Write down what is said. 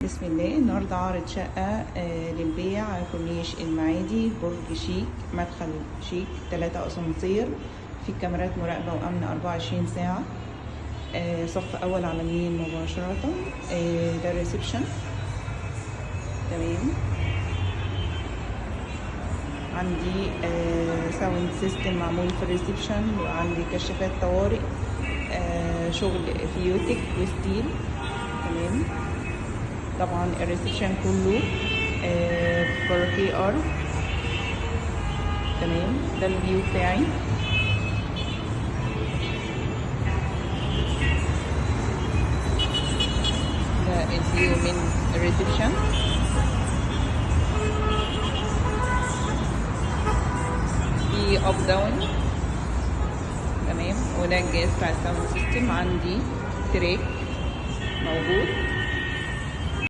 بسم الله. النهارده عارض شقة للبيع على كورنيش المعادي، برج شيك، مدخل شيك، 3 أسانسير، في كاميرات مراقبة وأمن 24 ساعة، صف أول على اليمين مباشرة. ده الريسبشن. تمام. عندي ساوند سيستم معمول في الريسبشن، وعندي كشافات طوارئ، شغل فيوتك وستيل. تمام. طبعا الريسبشن كله باركيه ارض. تمام. ده الفيو بتاعي. ده الفيو من الريسبشن. في اب داون. تمام. وده الجهاز بتاع الساوند سيستم. عندي تريك موجود.